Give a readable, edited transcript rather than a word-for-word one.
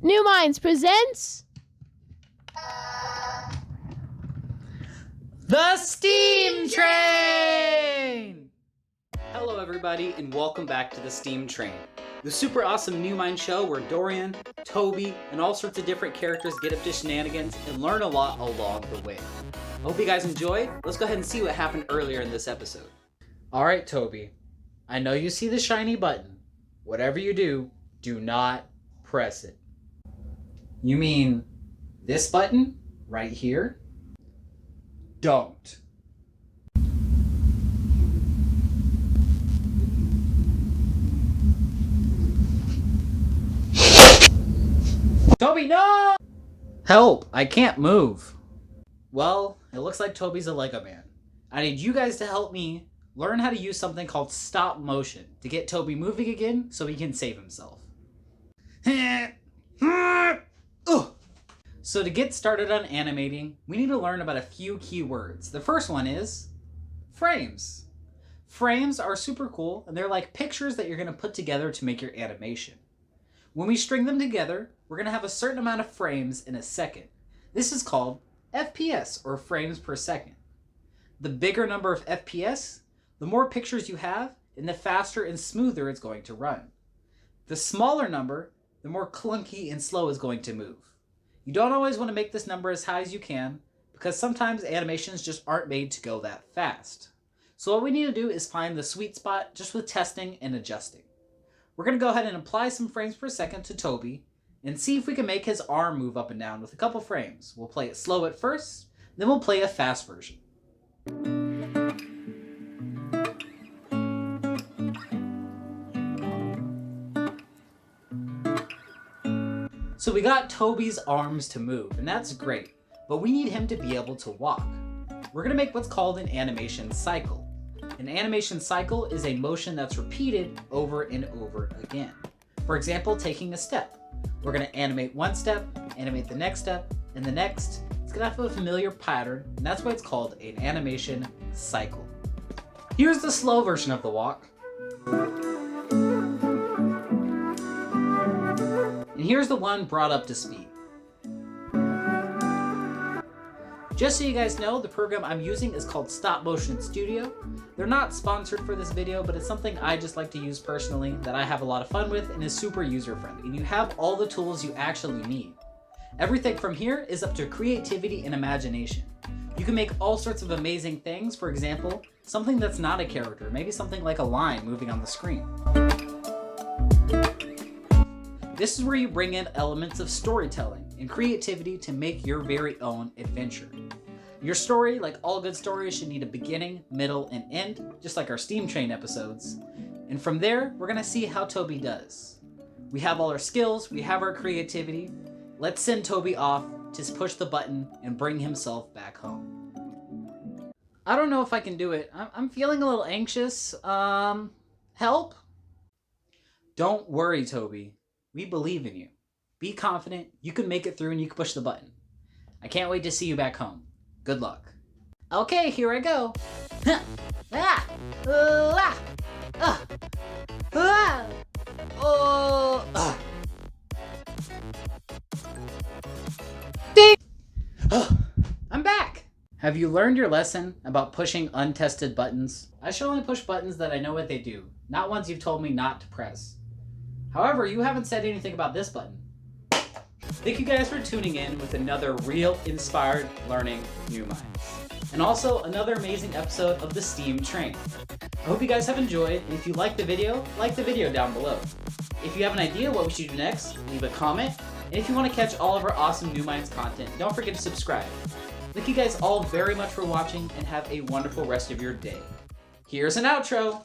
Numinds presents The Steam Train! Hello everybody and welcome back to The Steam Train, the super awesome Numinds show where Dorian, Toby, and all sorts of different characters get up to shenanigans and learn a lot along the way. I hope you guys enjoy. Let's go ahead and see what happened earlier in this episode. Alright Toby, I know you see the shiny button. Whatever you do, do not press it. You mean this button right here? Don't. Toby, no! Help! I can't move. Well, it looks like Toby's a Lego man. I need you guys to help me learn how to use something called stop motion to get Toby moving again so he can save himself. So to get started on animating, we need to learn about a few key words. The first one is frames. Frames are super cool, and they're like pictures that you're going to put together to make your animation. When we string them together, we're going to have a certain amount of frames in a second. This is called FPS, or frames per second. The bigger number of FPS, the more pictures you have, and the faster and smoother it's going to run. The smaller number, the more clunky and slow it's going to move. You don't always want to make this number as high as you can, because sometimes animations just aren't made to go that fast. So what we need to do is find the sweet spot just with testing and adjusting. We're going to go ahead and apply some frames per second to Toby, and see if we can make his arm move up and down with a couple frames. We'll play it slow at first, then we'll play a fast version. So we got Toby's arms to move, and that's great, but we need him to be able to walk. We're going to make what's called an animation cycle. An animation cycle is a motion that's repeated over and over again. For example, taking a step. We're going to animate one step, animate the next step, and the next. It's going to have a familiar pattern, and that's why it's called an animation cycle. Here's the slow version of the walk. And here's the one brought up to speed. Just so you guys know, the program I'm using is called Stop Motion Studio. They're not sponsored for this video, but it's something I just like to use personally, that I have a lot of fun with, and is super user-friendly. And you have all the tools you actually need. Everything from here is up to creativity and imagination. You can make all sorts of amazing things. For example, something that's not a character, maybe something like a line moving on the screen. This is where you bring in elements of storytelling and creativity to make your very own adventure. Your story, like all good stories, should need a beginning, middle, and end, just like our Steam Train episodes. And from there, we're gonna see how Toby does. We have all our skills, we have our creativity. Let's send Toby off to push the button and bring himself back home. I don't know if I can do it. I'm feeling a little anxious. Help? Don't worry, Toby. We believe in you. Be confident, you can make it through, and you can push the button. I can't wait to see you back home. Good luck. Okay, here I go. I'm back! Have you learned your lesson about pushing untested buttons? I should only push buttons that I know what they do, not ones you've told me not to press. However, you haven't said anything about this button. Thank you guys for tuning in with another real inspired learning Numinds. And also another amazing episode of the Steam Train. I hope you guys have enjoyed, and if you liked the video, like the video down below. If you have an idea what we should do next, leave a comment. And if you want to catch all of our awesome Numinds content, don't forget to subscribe. Thank you guys all very much for watching, and have a wonderful rest of your day. Here's an outro.